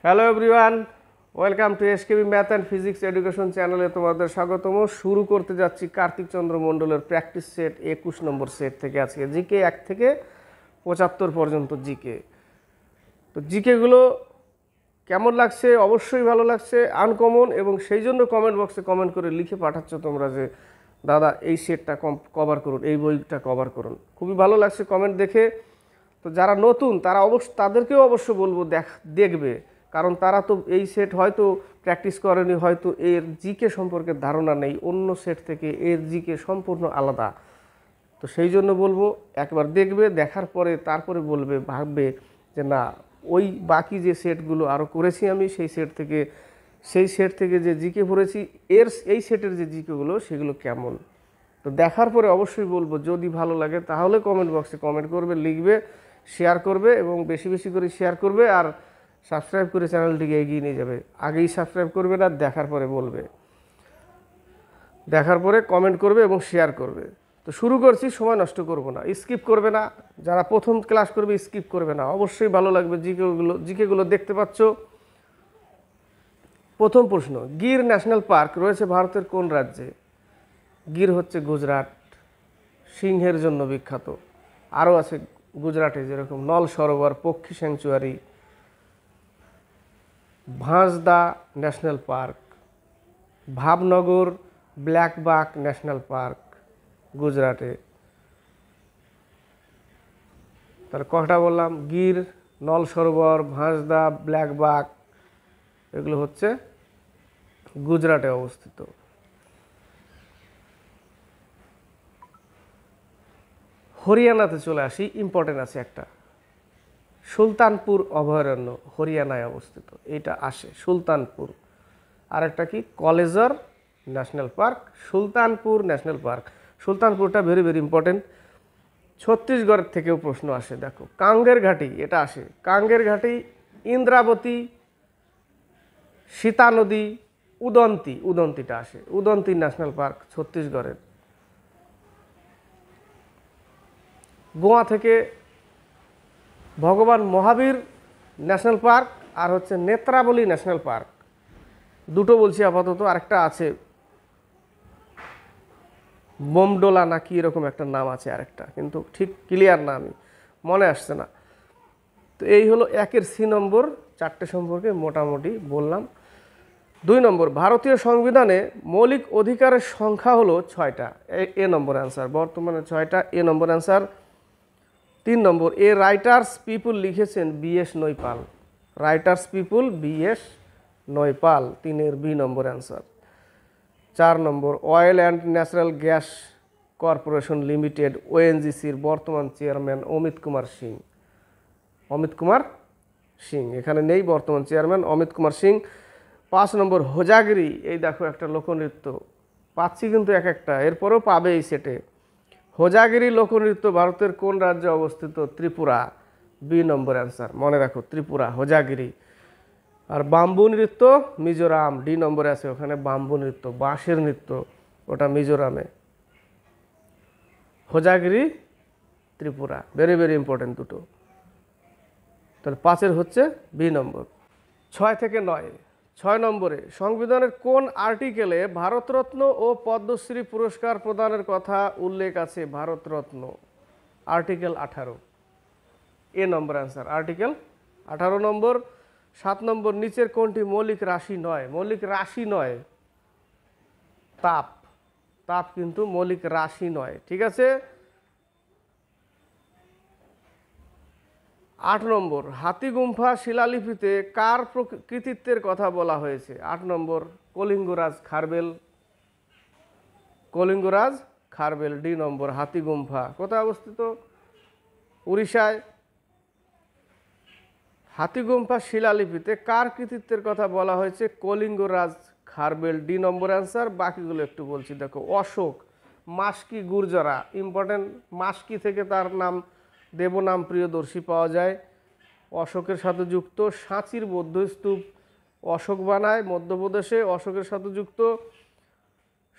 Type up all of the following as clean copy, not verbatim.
Hello everyone, welcome to SKB math and physics education চ্যানেলে তোমাদের স্বাগতম। শুরু করতে যাচ্ছি কার্তিক চন্দ্র মণ্ডলের প্র্যাকটিস সেট 21 নম্বর সেট থেকে। আজকে জিকে 1 থেকে 75 পর্যন্ত জিকে। তো জিকেগুলো কেমন লাগছে? অবশ্যই ভালো লাগছে, আনকমন, এবং সেই জন্য কমেন্ট বক্সে কমেন্ট করে লিখে পাঠাচ্ছ তোমরা যে দাদা এই সেটটা কভার করুন, এই বইটা কভার করুন। খুবই ভালো লাগছে কমেন্ট দেখে। তো যারা নতুন তারা তাদেরকেও অবশ্য বলবো দেখবে, কারণ তারা তো এই সেট হয়তো প্র্যাকটিস করেনি, হয়তো এর জিকে সম্পর্কে ধারণা নেই, অন্য সেট থেকে এর জিকে সম্পূর্ণ আলাদা। তো সেই জন্য বলবো একবার দেখবে, দেখার পরে তারপরে বলবে, ভাববে যে না, ওই বাকি যে সেটগুলো আরও করেছি আমি সেই সেট থেকে যে জিকে পড়েছি এই সেটের যে জিকেগুলো সেগুলো কেমন। তো দেখার পরে অবশ্যই বলবো, যদি ভালো লাগে তাহলে কমেন্ট বক্সে কমেন্ট করবে, লিখবে, শেয়ার করবে, এবং বেশি বেশি করে শেয়ার করবে, আর সাবস্ক্রাইব করে চ্যানেলটিকে এগিয়ে নিয়ে যাবে। আগেই সাবস্ক্রাইব করবে না, দেখার পরে বলবে, দেখার পরে কমেন্ট করবে এবং শেয়ার করবে। তো শুরু করছি, সময় নষ্ট করব না, স্কিপ করবে না। যারা প্রথম ক্লাস করবে স্কিপ করবে না, অবশ্যই ভালো লাগবে। জিকেগুলো দেখতে পাচ্ছ। প্রথম প্রশ্ন, গির ন্যাশনাল পার্ক রয়েছে ভারতের কোন রাজ্যে? গির হচ্ছে গুজরাট, সিংহের জন্য বিখ্যাত। আরও আছে গুজরাটে, যেরকম Nal Sarovar Pakshi sanctuary, Vansda national park, Bhavnagar blackbuck national park গুজরাটে। তার কটা বললাম? গির, নল সরোবর, ভাঁজদা, ব্ল্যাকবাক, এগুলো হচ্ছে গুজরাটে অবস্থিত। হরিয়ানাতে চলে আসি, ইম্পর্টেন্ট আছে একটা, সুলতানপুর অভয়ারণ্য হরিয়ানায় অবস্থিত, এটা আসে সুলতানপুর। আর একটা কি, কলেজর national park, Sultanpur national park. সুলতানপুরটা ভেরি ভেরি ইম্পর্টেন্ট। ছত্তিশগড়ের থেকেও প্রশ্ন আসে, দেখো কাঙ্গের ঘাটি, এটা আসে কাঙ্গের ঘাটি, ইন্দ্রাবতী, সীতা নদী, উদন্তিটা আসে, উদন্তি ন্যাশনাল পার্ক ছত্তিশগড়ের। গোয়া থেকে ভগবান মহাবীর ন্যাশনাল পার্ক, আর হচ্ছে নেত্রাবলী ন্যাশনাল পার্ক। দুটো বলছি আপাতত, আরেকটা আছে বোমডোলা না কি এরকম একটা নাম আছে আরেকটা, কিন্তু ঠিক ক্লিয়ার না, আমি মনে আসছে না। তো এই হলো একের সি নম্বর, চারটে সম্পর্কে মোটামুটি বললাম। 2 নম্বর, ভারতীয় সংবিধানে মৌলিক অধিকারের সংখ্যা হলো 6টা, এ নম্বর অ্যান্সার, বর্তমানে 6টা, এ নম্বর অ্যান্সার। 3 নম্বর, এ রাইটার্স পিপুল লিখেছেন V S Naipaul, writer's people V S Naipaul, 3-এর B number answer. 4 number, oil and natural gas corporation limited ওএনজিসির বর্তমান চেয়ারম্যান অমিত কুমার সিং, এখানে নেই, বর্তমান চেয়ারম্যান অমিত কুমার সিং। 5 নম্বর, হোজাগিরি, এই দেখো একটা লোকনৃত্য, পাচ্ছি কিন্তু এক একটা, এরপরেও পাবে এই সেটে। হোজাগিরি লোকনৃত্য ভারতের কোন রাজ্যে অবস্থিত? ত্রিপুরা, বি নম্বর অ্যান্সার, মনে রাখো ত্রিপুরা, হোজাগিরি। আর বাম্বু নৃত্য মিজোরাম, ডি নম্বরে আছে, ওখানে বাম্বু নৃত্য, বাঁশের নৃত্য, ওটা মিজোরামে। হোজাগিরি ত্রিপুরা, ভেরি ভেরি ইম্পর্টেন্ট দুটো। তাহলে 5-এর হচ্ছে বি নম্বর। 6 থেকে 9, 6 নম্বরে, সংবিধানের কোন আর্টিকেলে ভারতরত্ন ও পদ্মশ্রী পুরস্কার প্রদানের কথা উল্লেখ আছে? ভারতরত্ন, আর্টিকেল 18, এ নম্বর অ্যান্সার, আর্টিকেল 18 নম্বর। 7 নম্বর, নিচের কোনটি মৌলিক রাশি নয়? মৌলিক রাশি নয়, তাপ কিন্তু মৌলিক রাশি নয়, ঠিক আছে। 8 নম্বর, হাতিগুম্ফা শিলালিপিতে কার কৃতিত্বের কথা বলা হয়েছে? 8 নম্বর, কলিঙ্গরাজ খারবেল, ডি নম্বর, হাতিগুম্ফা কোথায় অবস্থিত? উড়িষ্যায়। হাতিগুম্ফা শিলালিপিতে কার কৃতিত্বের কথা বলা হয়েছে? কলিঙ্গরাজ খারবেল, ডি নম্বর অ্যান্সার। বাকিগুলো একটু বলছি, দেখো অশোক, মাস্কি গুর্জরা, ইম্পর্টেন্ট, মাস্কি থেকে তার নাম, দেবনাম প্রিয়দর্শী পাওয়া যায়, অশোকের সাথে যুক্ত। সাঁচির বৌদ্ধস্তূপ অশোক বানায় মধ্যপ্রদেশে, অশোকের সাথে যুক্ত।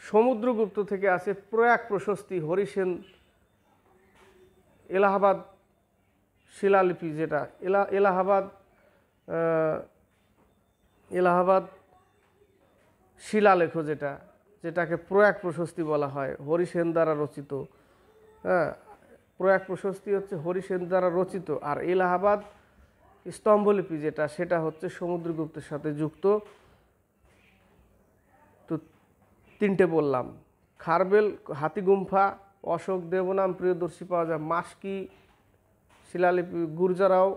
সমুদ্রগুপ্ত থেকে আছে প্রয়াগ প্রশস্তি, হরিসেন এলাহাবাদ শিলালিপি, যেটা এলাহাবাদ এলাহাবাদ শিলালেখ যেটাকে প্রয়াগ প্রশস্তি বলা হয়, হরিসেন দ্বারা রচিত। হ্যাঁ, প্রয়াগ প্রশস্তি হচ্ছে হরিসেন দ্বারা রচিত, আর এলাহাবাদ স্তম্ভলিপি সেটা হচ্ছে সমুদ্রগুপ্তের সাথে যুক্ত। তো তিনটে বললাম, খারবেল হাতিগুম্ফা, অশোক দেবনাম প্রিয়দর্শী পাওয়া যায়, মাস্কি শিলালিপি গুর্জারাও,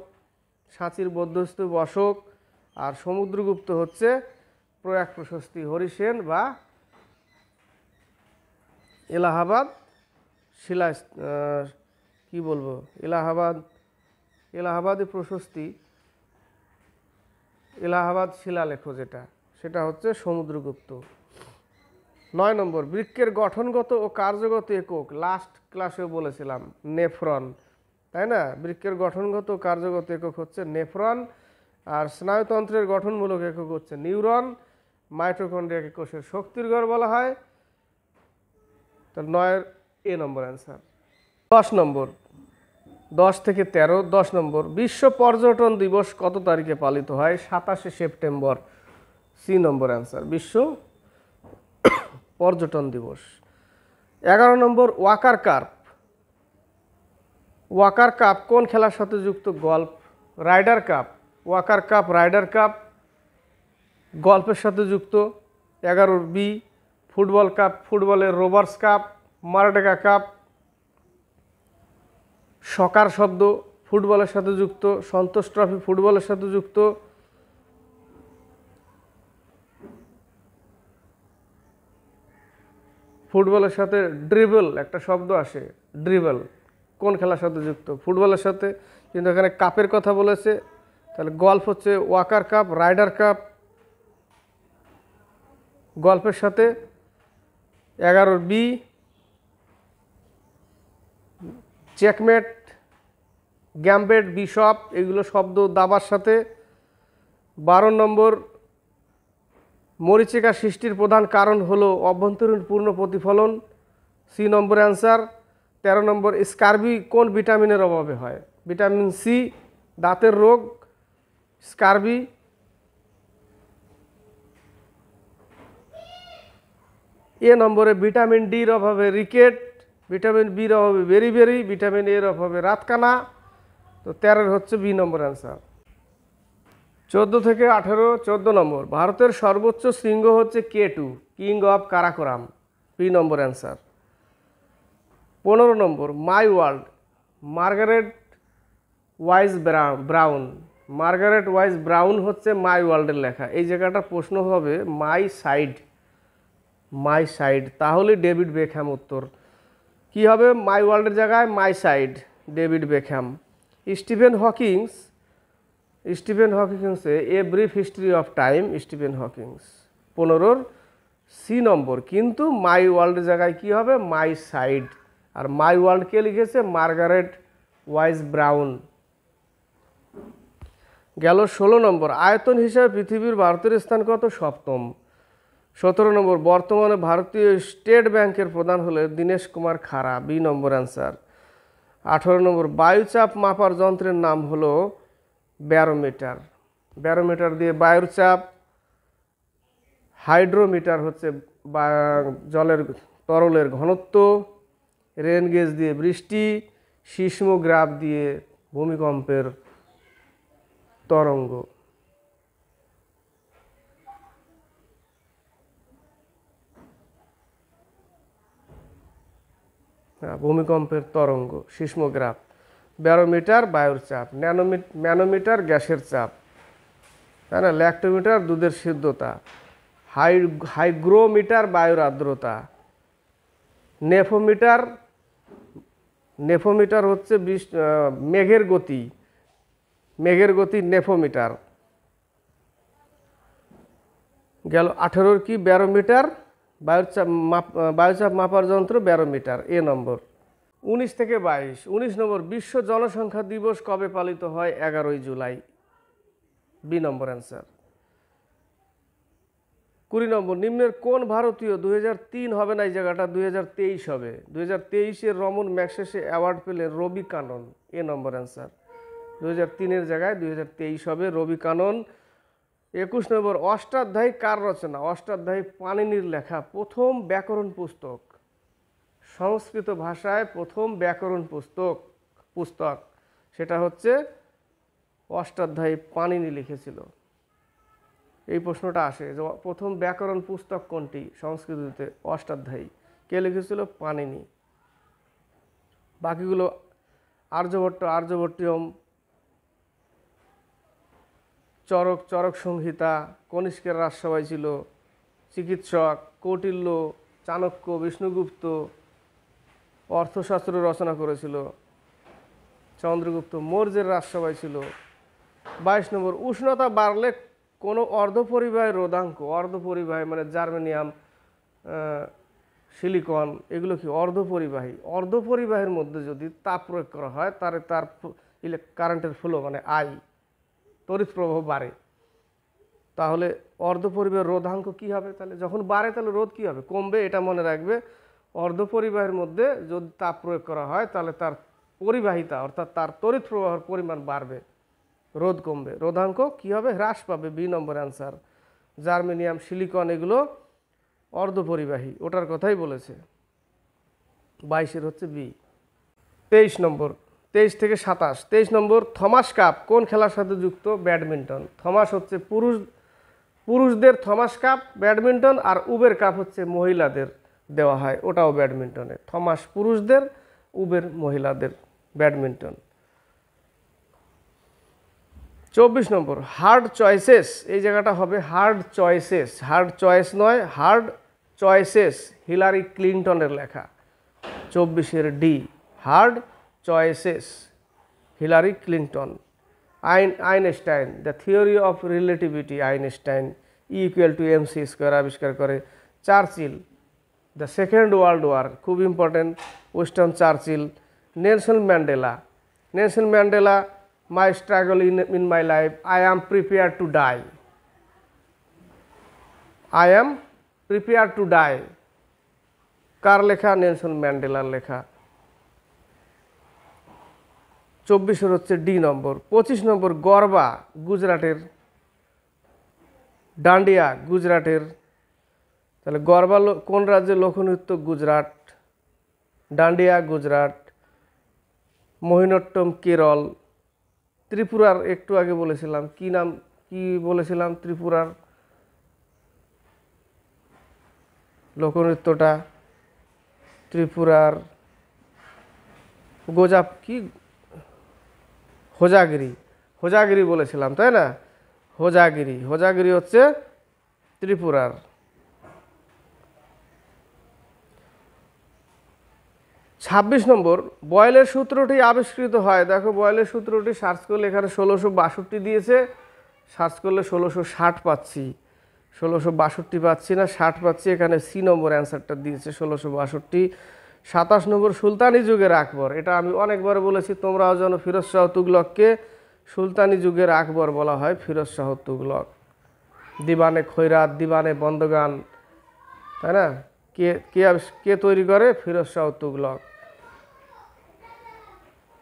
সাঁচির বৌদ্ধস্তূপ অশোক, আর সমুদ্রগুপ্ত হচ্ছে প্রয়াগ প্রশস্তি হরিসেন বা এলাহাবাদ শিলা কি বলবো এলাহাবাদী প্রশস্তি, এলাহাবাদ শিলালেখ সেটা হচ্ছে সমুদ্রগুপ্ত। 9 নম্বর, বৃক্কের গঠনগত ও কার্যগত একক, লাস্ট ক্লাসেও বলেছিলাম নেফ্রন, তাই না? বৃক্কের গঠনগত ও কার্যগত একক হচ্ছে নেফ্রন, আর স্নায়ুতন্ত্রের গঠনমূলক একক হচ্ছে নিউরন। মাইটোকন্ড্রিয়াকে কোষের শক্তির ঘর বলা হয়। তাহলে 9 এ নম্বর অ্যান্সার। 10 নম্বর, 10 থেকে 13। 10 নম্বর, বিশ্ব পর্যটন দিবস কত তারিখে পালিত হয়? 27শে সেপ্টেম্বর, সি নম্বর অ্যান্সার, বিশ্ব পর্যটন দিবস। 11 number, Walker cup. Walker cup কোন খেলার সাথে যুক্ত? Golf. Ryder cup, Walker cup Ryder cup গল্ফের সাথে যুক্ত। 11 বি, ফুটবল কাপ, ফুটবলের Rovers cup, Merdeka cup soccer শব্দ, ফুটবলের সাথে যুক্ত। সন্তোষ ট্রফি ফুটবলের সাথে যুক্ত। ফুটবলের সাথে ড্রিবল একটা শব্দ আসে, ড্রিবল কোন খেলার সাথে যুক্ত? ফুটবলের সাথে, কিন্তু এখানে কাপের কথা বলেছে, তাহলে গল্ফ হচ্ছে ওয়াকার কাপ রাইডার কাপ গল্ফের সাথে। 11 বি, চেকমেট, গ্যাম্বেট, বিশপ এগুলো শব্দ দাবার সাথে। 12 নম্বর, মরীচিকা সৃষ্টির প্রধান কারণ হলো অভ্যন্তরীণ পূর্ণ প্রতিফলন, সি নম্বর অ্যান্সার। 13 নম্বর, স্কারবি কোন ভিটামিনের অভাবে হয়? ভিটামিন সি, দাঁতের রোগ স্কারবি। এ নম্বরে, ভিটামিন ডির অভাবে রিকেট, ভিটামিন বির অভাবে বেরিবেরি, ভিটামিন এর অভাবে রাতকানা। তো 13 হচ্ছে বি নম্বর অ্যান্সার। 14 থেকে 18। 14 নম্বর, ভারতের সর্বোচ্চ শৃঙ্গ হচ্ছে K2, king of Karakoram, B number answer. 15 number, my world, Margaret Wise Brown. Margaret Wise Brown হচ্ছে মাই ওয়ার্ল্ডের লেখা। এই জায়গাটা প্রশ্ন হবে মাই সাইড, মাই সাইড, তাহলে ডেভিড বেকহ্যাম উত্তর। কি হবে? মাই ওয়ার্ল্ডের জায়গায় my side, David Beckham. Stephen হকিংসে a brief history of time, Stephen Hawkings. 15 C number, কিন্তু মাই ওয়ার্ল্ডের জায়গায় কি হবে? My side. R my world কে লিখেছে? Margaret Wise brown. গেল 16 নম্বর, আয়তন হিসাবে পৃথিবীর ভারতের স্থান কত? 7ম। 17 নম্বর, বর্তমানে ভারতীয় স্টেট ব্যাংকের প্রধান হলেন দীনেশ কুমার খাড়া, বি নম্বর অ্যান্সার। 18 নম্বর, বায়ুচাপ মাপার যন্ত্রের নাম হলো ব্যারোমিটার। ব্যারোমিটার দিয়ে বায়ুর চাপ। হাইড্রোমিটার হচ্ছে জলের তরলের ঘনত্ব। রেন গেজ দিয়ে বৃষ্টি। সিসমোগ্রাফ দিয়ে ভূমিকম্পের তরঙ্গ। ভূমিকম্পের তরঙ্গ সিসমোগ্রাফ। ব্যারোমিটার বায়ুর চাপ, ম্যানোমিটার গ্যাসের চাপ, তাই না? ল্যাক্টোমিটার দুধের সিদ্ধতা। হাইগ্রোমিটার বায়ুর আর্দ্রতা। নেফোমিটার হচ্ছে মেঘের গতি, নেফোমিটার। গেল 18 কি? ব্যারোমিটার, বায়ুচাপ মাপার যন্ত্র ব্যারোমিটার, এ নম্বর। 19 থেকে 22। 19 নম্বর, বিশ্ব জনসংখ্যা দিবস কবে পালিত হয়? 11 জুলাই, বি নম্বর অ্যান্সার। 20 নম্বর, নিম্নের কোন ভারতীয় 2003 হবে না, এই জায়গাটা 2023 হবে? 2023-এর রমন ম্যাগসেসে অ্যাওয়ার্ড পেলেন রবি কানন, এ নম্বর অ্যান্সার। 2003-এর জায়গায় 2023 হবে, রবি কানন। 21 নম্বর অষ্টাধ্যায়ী কার রচনা? অষ্টাধ্যায়ী পাণিনির লেখা প্রথম ব্যাকরণ পুস্তক, সংস্কৃত ভাষায় প্রথম ব্যাকরণ পুস্তক সেটা হচ্ছে অষ্টাধ্যায়ী পাণিনি লিখেছিল। এই প্রশ্নটা আসে যে প্রথম ব্যাকরণ পুস্তক কোনটি সংস্কৃততে? অষ্টাধ্যায়ী। কে লিখেছিল? পাণিনি। বাকিগুলো আর্যভট্টিয়ম, চরক সংহিতা, কনিষ্কের রাজসভায় ছিল, চিকিৎসক, কৌটিল্য, চাণক্য, বিষ্ণুগুপ্ত অর্থশাস্ত্র রচনা করেছিল, চন্দ্রগুপ্ত মৌর্যের রাজসভায় ছিল। 22 নম্বর উষ্ণতা বাড়লে কোনো অর্ধপরিবাহী রোধাঙ্ক, অর্ধপরিবাহী মানে জার্মেনিয়াম, সিলিকন, এগুলো কি অর্ধপরিবাহী? অর্ধপরিবাহীর মধ্যে যদি তাপ প্রয়োগ করা হয় তার কারেন্টের ফ্লো মানে তড়িৎ প্রবাহ বাড়ে। তাহলে অর্ধপরিবাহীর রোধাঙ্ক কি হবে? তাহলে যখন বাড়ে তাহলে রোধ কি হবে? কমবে। এটা মনে রাখবে। অর্ধপরিবাহীর মধ্যে যদি তাপ প্রয়োগ করা হয় তাহলে তার পরিবাহিতা অর্থাৎ তার তড়িৎ প্রবাহের পরিমাণ বাড়বে, রোধ কমবে। রোধাঙ্ক কি হবে? হ্রাস পাবে। B number answer. Germanium, silicon এগুলো অর্ধপরিবাহী, ওটার কথাই বলেছে। 22-এর হচ্ছে বি। 23 নম্বর, 23 থেকে 27। 23 নম্বর থমাস কাপ কোন খেলার সাথে যুক্ত? ব্যাডমিন্টন। থমাস হচ্ছে পুরুষদের থমাস কাপ ব্যাডমিন্টন, আর উবের কাপ হচ্ছে মহিলাদের দেওয়া হয়, ওটাও ব্যাডমিন্টনে। থমাস পুরুষদের, উবের মহিলাদের, ব্যাডমিন্টন। 24 নম্বর হার্ড চয়েসেস, এই জায়গাটা হবে হার্ড চয়েসেস, হার্ড চয়েস নয়, হার্ড চয়েসেস, হিলারি ক্লিনটনের লেখা। 24-এর D, hard choices, Hillary Clinton. Einstein, the theory of relativity, Einstein, E=mc² আবিষ্কার করে। Churchill, the second world war, খুব important, Winston Churchill. Nelson Mandela, my struggle in my life, I am prepare to die, I am prepare to die, কার লেখা? নেলসন ম্যান্ডেলার লেখা। 24-এর হচ্ছে D নম্বর। 25 নম্বর গরবা গুজরাটের, ডান্ডিয়া গুজরাটের। তাহলে গরবা কোন রাজ্যের লোকনৃত্য? গুজরাট। ডান্ডিয়া গুজরাট। মোহিনীঅট্টম কেরল। ত্রিপুরার একটু আগে বলেছিলাম, কি নাম, কি বলেছিলাম ত্রিপুরার লোকনৃত্যটা? ত্রিপুরার হোজাগিরি বলেছিলাম, তাই না? হোজাগিরি হচ্ছে ত্রিপুরার। 26 নম্বর বয়েলের সূত্রটি আবিষ্কৃত হয়। দেখো বয়েলের সূত্রটি সার্চ করলে এখানে 1662 দিয়েছে, সার্চ করলে 1660 পাচ্ছি, 1662 পাচ্ছি না, 60 পাচ্ছি। এখানে সি নম্বর অ্যান্সারটা দিয়েছে 1662। 27 নম্বর সুলতানি যুগের আকবর, এটা আমি অনেকবার বলেছি, তোমরাও জানো। ফিরোজ শাহ তুগলককে সুলতানি যুগের আকবর বলা হয়, ফিরোজ শাহ তুগলক। দিবানে খৈরাত, দিবানে বন্দগান, তাই না? কে তৈরি করে? ফিরোজ শাহ তুগলক।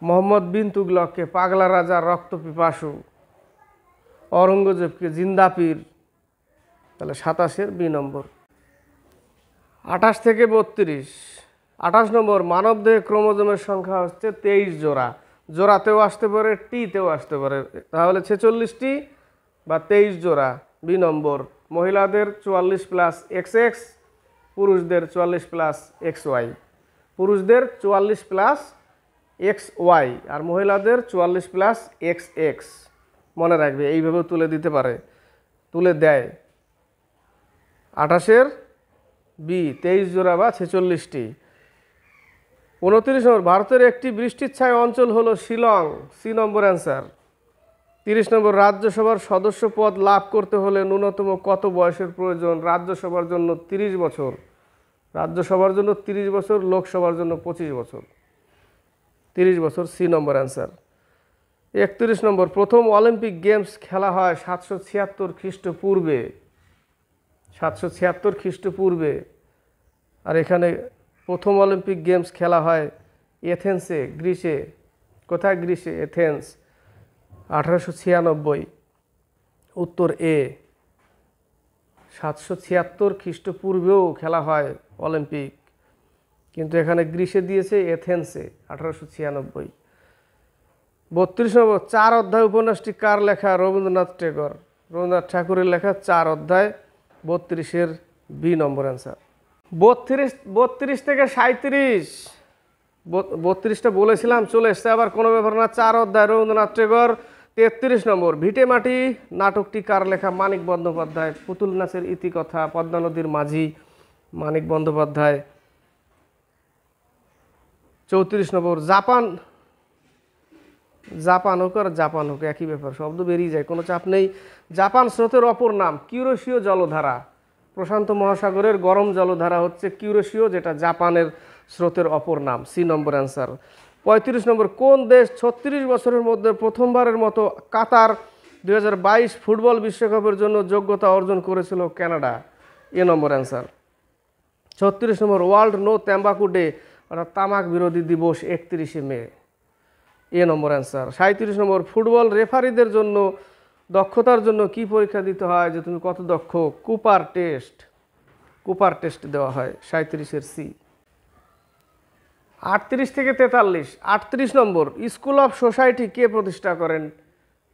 মোহাম্মদ বিন তুগলককে পাগলা রাজা, রক্ত পিপাসু। অরঙ্গজেবকে জিন্দাপীর। তাহলে 27-এর বি নম্বর। 28 থেকে 32। 28 নম্বর মানবদেহে ক্রোমোজোমের সংখ্যা হচ্ছে 23 জোড়া। জোড়াতেও আসতে পারে, টিতেও আসতে পারে। তাহলে 46টি বা 23 জোড়া, বি নম্বর। মহিলাদের 44+XX, পুরুষদের 44+XY। পুরুষদের 44+XY আর মহিলাদের 44+XX। মনে রাখবে, এইভাবেও তুলে দিতে পারে, তুলে দেয়। 28-এর বি, 23 জোড়া বা 46টি। 29 নম্বর ভারতের একটি বৃষ্টিচ্ছায় অঞ্চল হলো শিলং, সি নম্বর অ্যান্সার। 30 নম্বর রাজ্যসভার সদস্য পদ লাভ করতে হলে ন্যূনতম কত বয়সের প্রয়োজন? রাজ্যসভার জন্য 30 বছর, রাজ্যসভার জন্য 30 বছর, লোকসভার জন্য 25 বছর। 30 বছর, সি নম্বর অ্যান্সার। 31 নম্বর প্রথম অলিম্পিক গেমস খেলা হয় 776 খ্রিস্টপূর্বে, 776 খ্রিস্টপূর্বে। আর এখানে প্রথম অলিম্পিক গেমস খেলা হয় এথেন্সে, গ্রিসে। কোথায়? গ্রিসে, এথেন্স, 1896। উত্তর এ। 776 খ্রিস্টপূর্বেও খেলা হয় অলিম্পিক, কিন্তু এখানে গ্রিসে দিয়েছে, এথেন্সে 1896। 32 নম্বর, 4 অধ্যায় উপন্যাসটি কার লেখা? রবীন্দ্রনাথ টেগর। রবীন্দ্রনাথ ঠাকুরের লেখা 4 অধ্যায়। 32-এর বি নম্বর অ্যান্সার। 32 থেকে 37, 32টা বলেছিলাম, চলে এসছে আবার, কোনো ব্যাপার না। 4 অধ্যায়, রবীন্দ্রনাথ টেগর। 33 নম্বর, ভিটে মাটি নাটকটি কার লেখা? মানিক বন্দ্যোপাধ্যায়। পুতুল নাচের ইতিকথা, পদ্মা নদীর মাঝি, মানিক বন্দ্যোপাধ্যায়। 34 নম্বর, জাপান হোক আর জাপান হোক একই ব্যাপার, শব্দ বেরিয়ে যায়, কোনো চাপ নেই। জাপান স্রোতের অপর নাম? কিউরোশীয় জলধারা। প্রশান্ত মহাসাগরের গরম জলধারা হচ্ছে কিউরোশীয়, যেটা জাপানের স্রোতের অপর নাম, সি নম্বর অ্যান্সার। 35 নম্বর, কোন দেশ 36 বছরের মধ্যে প্রথমবারের মতো কাতার 2022 ফুটবল বিশ্বকাপের জন্য যোগ্যতা অর্জন করেছিল? কানাডা, এ নম্বর অ্যান্সার। 36 নম্বর, ওয়ার্ল্ড নো ট্যাম্বাকু ডে অর্থাৎ তামাক বিরোধী দিবস 31শে মে, এ নম্বর অ্যান্সার। 37 নম্বর, ফুটবল রেফারিদের জন্য দক্ষতার জন্য কি পরীক্ষা দিতে হয়, যে তুমি কত দক্ষ? কুপার টেস্ট দেওয়া হয়, 37-এর সি। 38 থেকে 43, 38 নম্বর, স্কুল অফ সোসাইটি কে প্রতিষ্ঠা করেন?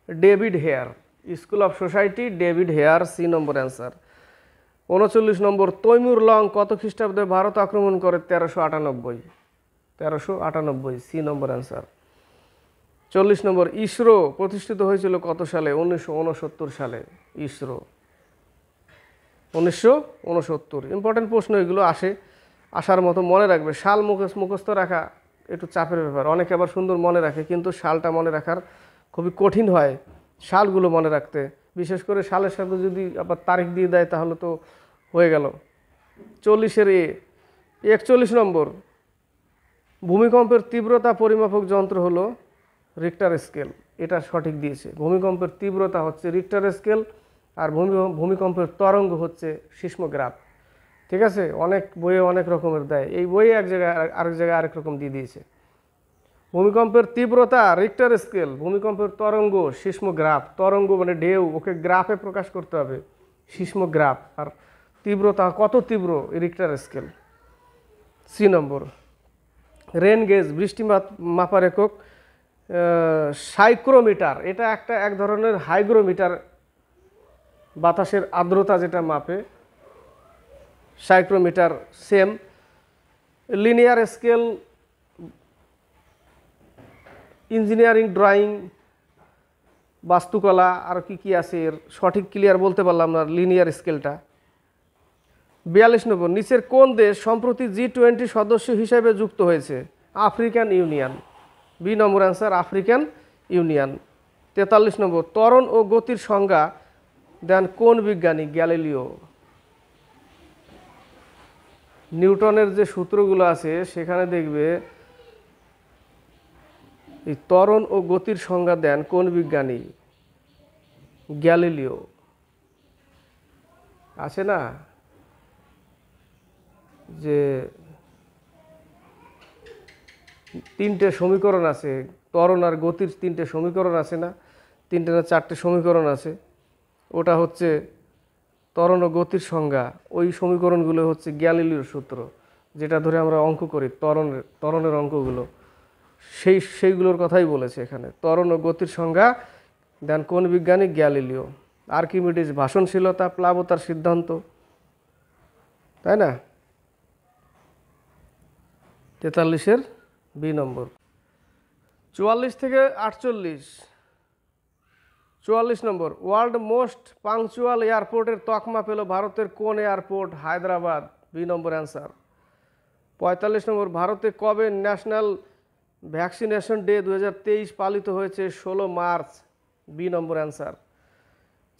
David Hare. School of society David Hare, C number answer. 39 number, Timur Lang কত খ্রিস্টাব্দে ভারত আক্রমণ করে? 1398, C number answer. 40 number, ISRO প্রতিষ্ঠিত হয়েছিল কত সালে? 1969 সালে। ইসরো 1969। ইম্পর্টেন্ট প্রশ্ন এগুলো আসার মতো, মনে রাখবে। সাল মুখস্থ রাখা একটু চাপের ব্যাপার, অনেকে আবার সুন্দর মনে রাখে, কিন্তু সালটা মনে রাখার খুবই কঠিন হয় সালগুলো মনে রাখতে, বিশেষ করে সালের সাথে যদি আবার তারিখ দিয়ে দেয় তাহলে তো হয়ে গেল। 40-এর এ। 41 নম্বর, ভূমিকম্পের তীব্রতা পরিমাপক যন্ত্র হলো রিক্টার স্কেল, এটা সঠিক দিয়েছে। ভূমিকম্পের তীব্রতা হচ্ছে রিক্টার স্কেল, আর ভূমিকম্পের তরঙ্গ হচ্ছে সিসমোগ্রাফ। ঠিক আছে, অনেক বইয়ে অনেক রকমের দেয়, এই বইয়ে এক জায়গায় আরেক জায়গায় আরেক রকম দিয়ে দিয়েছে। ভূমিকম্পের তীব্রতা রিক্টার স্কেল, ভূমিকম্পের তরঙ্গ সিসমোগ্রাফ। তরঙ্গ মানে ঢেউ, ওকে গ্রাফে প্রকাশ করতে হবে, সিসমোগ্রাফ। আর তীব্রতা কত তীব্র, রিক্টার স্কেল, সি নম্বর। রেন গেজ বৃষ্টিপাত মাপার একক? সাইক্রোমিটার। এটা এক ধরনের হাইগ্রোমিটার, বাতাসের আর্দ্রতা যেটা মাপে, psychrometer same. Linear scale engineering, drawing, বাস্তুকলা, আর কি আছে এর সঠিক ক্লিয়ার বলতে পারলাম না, লিনিয়ার স্কেলটা। 42 নম্বর, নিচের কোন দেশ সম্প্রতি G20 সদস্য হিসেবে যুক্ত হয়েছে? African union, B number answer, African union. 43 নম্বর, ত্বরণ ও গতির সংজ্ঞা দেন কোন বিজ্ঞানী? গ্যালিলিও। নিউটনের যে সূত্রগুলো আছে সেখানে দেখবে এই ত্বরণ ও গতির সংজ্ঞা দেন কোন বিজ্ঞানী? গ্যালিলিও। আছে না যে 3টে সমীকরণ আছে, ত্বরণ আর গতির 3টে সমীকরণ আছে না, 3টে না 4টে সমীকরণ আছে, ওটা হচ্ছে ত্বরণ ও গতির সংজ্ঞা। ওই সমীকরণগুলো হচ্ছে গ্যালিলিওর সূত্র, যেটা ধরে আমরা অঙ্ক করি, ত্বরণের অঙ্কগুলো, সেইগুলোর কথাই বলেছে এখানে। ত্বরণ ও গতির সংজ্ঞা দেন কোন বিজ্ঞানী? গ্যালিলিও। আর্কিমিডিজ ভাষণশীলতা, প্লাবতার সিদ্ধান্ত, তাই না? 43-এর বি নম্বর। 44 থেকে 48, 44 নম্বর, ওয়ার্ল্ড মোস্ট পাংচুয়াল এয়ারপোর্টের তকমা পেল ভারতের কোন airport? Hyderabad, B number answer. 45 নম্বর, ভারতে কবে ন্যাশনাল ভ্যাকসিনেশন ডে 2023 পালিত হয়েছে? 16 মার্চ, বি নম্বর অ্যান্সার।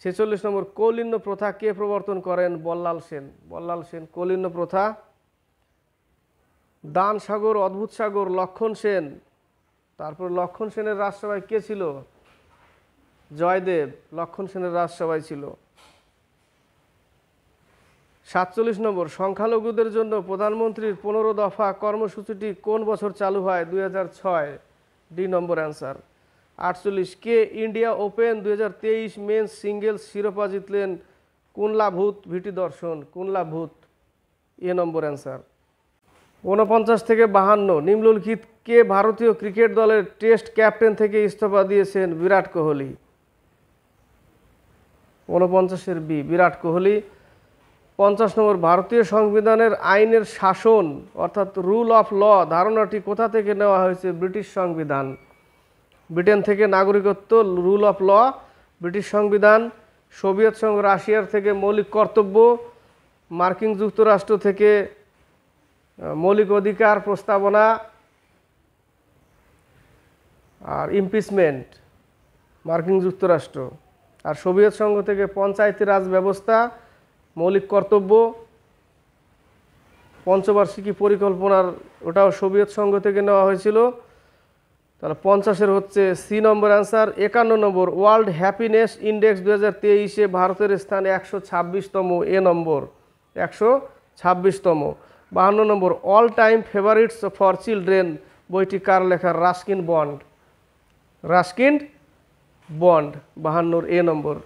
46 নম্বর, কৌলিন্য প্রথা কে প্রবর্তন করেন? বল্লাল সেন। কৌলিন্য প্রথা। দান সাগর, অদ্ভুত সাগর, লক্ষণ সেন। তারপর লক্ষণ সেনের রাজসভায় কে ছিল? জয়দেব। লক্ষণ সেনের রাজসভায় ছিল। 47 নম্বর, সংখ্যালঘুদের জন্য প্রধানমন্ত্রীর 15 দফা কর্মসূচিটি কোন বছর চালু হয়? 2006, ডি নম্বর অ্যান্সার। 48 কে ইন্ডিয়া ওপেন 2023 মেন্স সিঙ্গেলস শিরোপা জিতলেন? কুনলাভূত ভিটি দর্শন। কুনলাভূত এ নম্বর অ্যান্সার। 49 থেকে 52 নিম্নলিখিত কে ভারতীয় ক্রিকেট দলের টেস্ট ক্যাপ্টেন থেকে ইস্তফা দিয়েছেন? বিরাট কোহলি। 49-এর বি বিরাট কোহলি। 50 নম্বর ভারতীয় সংবিধানের আইনের শাসন অর্থাৎ রুল অফ ল ধারণাটি কোথা থেকে নেওয়া হয়েছে? ব্রিটিশ সংবিধান। ব্রিটেন থেকে নাগরিকত্ব, রুল অফ ল, ব্রিটিশ সংবিধান। সোভিয়েত সংঘ রাশিয়ার থেকে মৌলিক কর্তব্য, মার্কিন যুক্তরাষ্ট্র থেকে মৌলিক অধিকার প্রস্তাবনা আর ইমপিচমেন্ট মার্কিন যুক্তরাষ্ট্র। আর সোভিয়েত সংঘ থেকে পঞ্চায়েতি রাজ ব্যবস্থা, মৌলিক কর্তব্য, পঞ্চবার্ষিকী পরিকল্পনার ওটাও সোভিয়েত সংঘ থেকে নেওয়া হয়েছিল। তাহলে 50-এর হচ্ছে C number answer. 51 number world happiness index 2023-এ ভারতের স্থান 126তম, এ নম্বর 126তম। 52 number all time favourites for children বইটি কার লেখা? Ruskin Bond. রাস্কিন বন্ড 52-র এ নম্বর।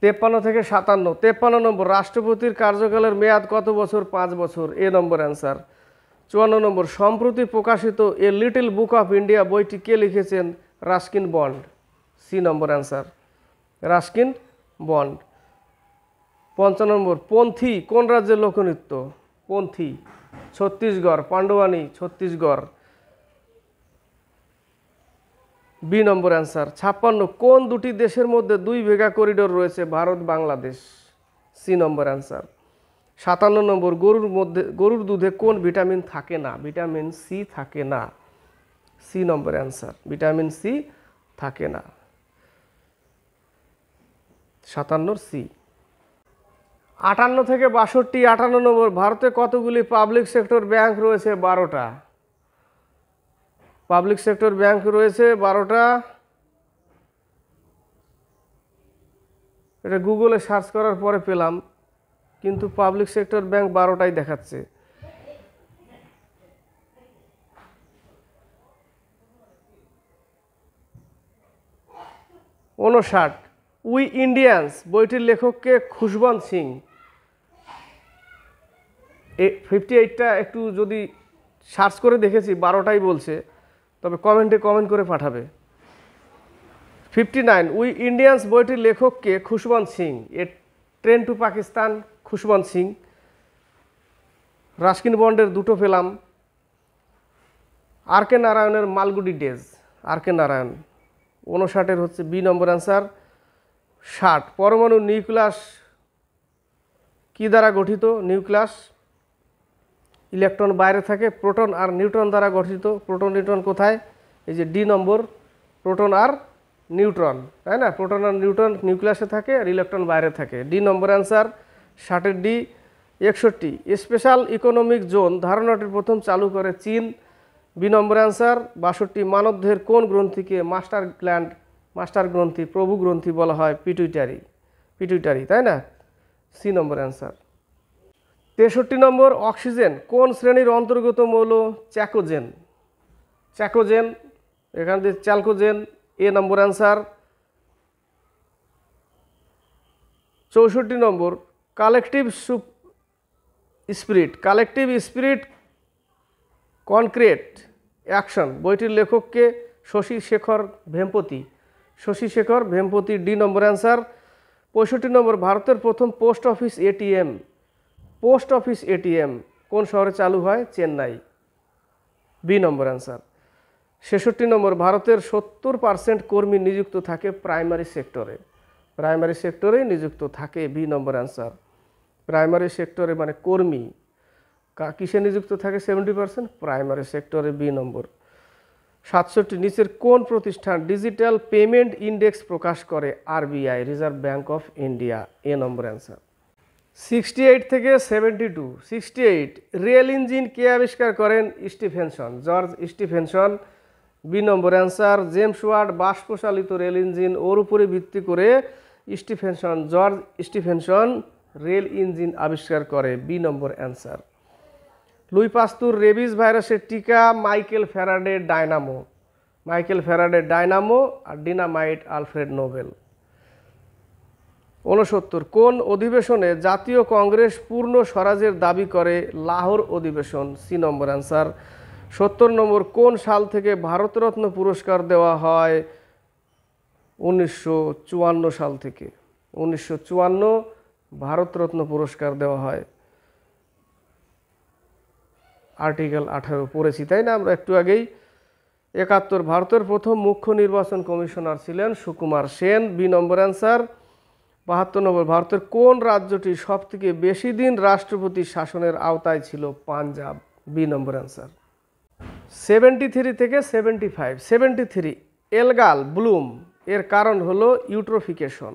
53 থেকে 57 53 নম্বর রাষ্ট্রপতির কার্যকালের মেয়াদ কত বছর? 5 বছর, এ নম্বর অ্যান্সার। 54 নম্বর সম্প্রতি প্রকাশিত a little book of India বইটি কে লিখেছেন? Ruskin bond, C number answer. Ruskin bond. 55 নম্বর পন্থী কোন রাজ্যের লোকনৃত্য? পন্থী Chhattisgarh, পাণ্ডবানী Chhattisgarh, B number answer. 56 কোন দুটি দেশের মধ্যে 2 ভেগা করিডোর রয়েছে? Bharat Bangladesh, C number answer. 57 নম্বর গরুর দুধে কোন ভিটামিন থাকে না? ভিটামিন সি থাকে না, C number answer. Vitamin C থাকে না, 57 সি। 58 থেকে 62 58 নম্বর ভারতে কতগুলি পাবলিক সেক্টর ব্যাংক রয়েছে? 12টা। পাবলিক সেক্টর ব্যাংক রয়েছে 12টা। এটা গুগলে সার্চ করার পরে পেলাম, কিন্তু পাবলিক সেক্টর ব্যাংক 12টাই দেখাচ্ছে। ঊনষাট উই ইন্ডিয়ান্স বইটির লেখককে? খুশবন্ত সিং। 58টা একটু যদি সার্চ করে দেখেছি 12টাই বলছে, তবে কমেন্টে কমেন্ট করে পাঠাবে। 59 উই ইন্ডিয়ান্স বইটির লেখককে? Khushwant Singh. A train to Pakistan, Khushwant Singh. Ruskin বন্ডের 2টো পেলাম। আর কে নারায়ণের মালগুডি ডেজ, আর কে নারায়ণ। 59-এর হচ্ছে বি নম্বর অ্যান্সার। 60 পরমাণু নিউক্লিয়াস কি দ্বারা গঠিত? নিউক্লিয়াস ইলেকট্রন বাইরে থাকে, প্রোটন আর নিউট্রন দ্বারা গঠিত। প্রোটন নিউট্রন কোথায়? এই যে ডি নম্বর, প্রোটন আর নিউট্রন, তাই না? প্রোটন আর নিউট্রন নিউক্লিয়াসে থাকে আর ইলেকট্রন বাইরে থাকে, ডি নম্বর অ্যান্সার। 60-এর ডি। 61 স্পেশাল ইকোনমিক জোন ধারণাটি প্রথম চালু করে চীন, বি নম্বর অ্যান্সার। 62 মানবদেহের কোন গ্রন্থিকে মাস্টার গ্ল্যান্ড, মাস্টার গ্রন্থি, প্রভু গ্রন্থি বলা হয়? পিটুইটারি, পিটুইটারি, তাই না? C number answer. 63 number oxygen কোন শ্রেণীর অন্তর্গত মৌল? চ্যাকোজেন। চ্যাকোজেন, এখান থেকে chalcogen, A number answer. 64 number collective spirit, collective spirit concrete action বইটির লেখককে? Shashi Shekhar Vempati, Shashi Shekhar Vempati, D number answer. 65 number ভারতের প্রথম post office ATM, post office ATM কোন শহরে চালু হয়? Chennai, B number answer. 66 number ভারতের 70% কর্মী নিযুক্ত থাকে প্রাইমারি সেক্টরে, প্রাইমারি সেক্টরেই নিযুক্ত থাকে, বি নম্বর অ্যান্সার। প্রাইমারি সেক্টরে মানে কর্মী কিসে নিযুক্ত থাকে? 70% প্রাইমারি সেক্টরে, বি নম্বর। 67 নিচের কোন প্রতিষ্ঠান ডিজিটাল পেমেন্ট ইন্ডেক্স প্রকাশ করে? RBI, reserve bank of India, A number answer. 68 থেকে 72 68 রেল ইঞ্জিন কে আবিষ্কার করেন? Stephenson, George Stephenson, B number answer. James Watt বাষ্পচালিত রেল ইঞ্জিন, ওর উপরে ভিত্তি করে Stephenson, George Stephenson rail engine আবিষ্কার করে, B number answer. Louis Pasteur rabies ভাইরাসের টিকা? Michael Faraday dynamo, Michael Faraday dynamo আর ডিনামাইট আলফ্রেড নোবেল। 69 কোন অধিবেশনে জাতীয় কংগ্রেস পূর্ণ স্বরাজের দাবি করে? লাহোর অধিবেশন, সি নম্বর অ্যান্সার। 70 নম্বর কোন সাল থেকে ভারতরত্ন পুরস্কার দেওয়া হয়? 1954 সাল থেকে। 1954 ভারতরত্ন পুরস্কার দেওয়া হয়। আর্টিকেল 18 পড়েছি তাই না আমরা একটু আগেই। 71 ভারতের প্রথম মুখ্য নির্বাচন কমিশনার ছিলেন Sukumar Sen, B number answer. 72 নম্বর ভারতের কোন রাজ্যটি সবথেকে বেশি দিন রাষ্ট্রপতি শাসনের আওতায় ছিল? Punjab, B number answer. 73 থেকে 75। 73 এলগাল ব্লুম এর কারণ হলো eutrophication.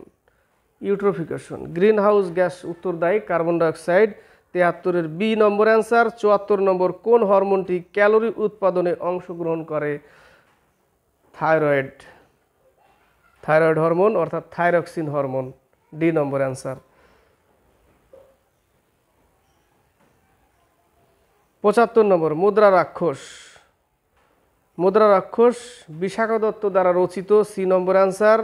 Eutrophication greenhouse gas উত্তরদায়ী carbon dioxide. 73 B number answer. 74 number কোন হরমোনটি ক্যালোরি উৎপাদনে অংশগ্রহণ করে? থাইরয়েড। থাইরয়েড হরমোন অর্থাৎ thyroxine hormone, D number answer. 75 number Mudra Rakshasa. Mudra Rakshasa Vishakha Datta দ্বারা রচিত, C number answer.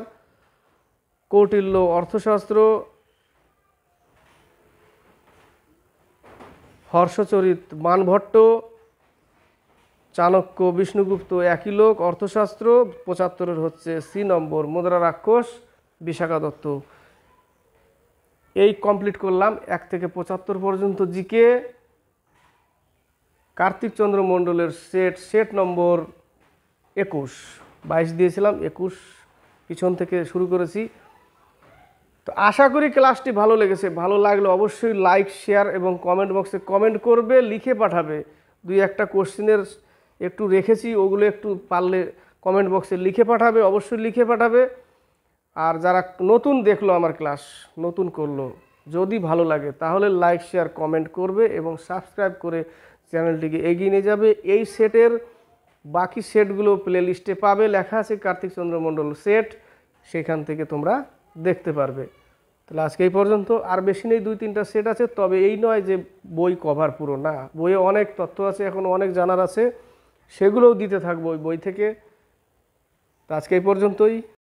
Kautilya Arthashastra, Harshacharita মানভট্ট, চাণক্য বিষ্ণুগুপ্ত একই লোক, অর্থশাস্ত্র। 75 হচ্ছে সি নম্বর মুদ্রা রাক্ষস, বিশাখা দত্ত। এই কমপ্লিট করলাম 1 থেকে 75 পর্যন্ত জিকে। কার্তিক চন্দ্র মণ্ডলের সেট নম্বর 21। 22 দিয়েছিলাম, 21 পিছন থেকে শুরু করেছি। তো আশা করি ক্লাসটি ভালো লেগেছে। ভালো লাগলে অবশ্যই লাইক, শেয়ার এবং কমেন্ট বক্সে কমেন্ট করবে, লিখে পাঠাবে। 2-1টা কোশ্চেনের একটু রেখেছি, ওগুলো একটু পারলে কমেন্ট বক্সে লিখে পাঠাবে, অবশ্যই লিখে পাঠাবে। আর যারা নতুন দেখলো আমার ক্লাস, নতুন করলো, যদি ভালো লাগে তাহলে লাইক, শেয়ার, কমেন্ট করবে এবং সাবস্ক্রাইব করে চ্যানেলটিকে এগিয়ে নিয়ে যাবে। এই সেটের বাকি সেটগুলো প্লে লিস্টে পাবে, লেখা আছে কার্তিক চন্দ্র মণ্ডল সেট, সেখান থেকে তোমরা দেখতে পারবে। তাহলে আজকে এই পর্যন্ত। আর বেশি নেই, 2-3টা সেট আছে, তবে এই নয় যে বই কভার পুরো না, বইয়ে অনেক তথ্য আছে, এখন অনেক জানার আছে, সেগুলোও দিতে থাকবো ওই বই থেকে। তো আজকে এই পর্যন্তই।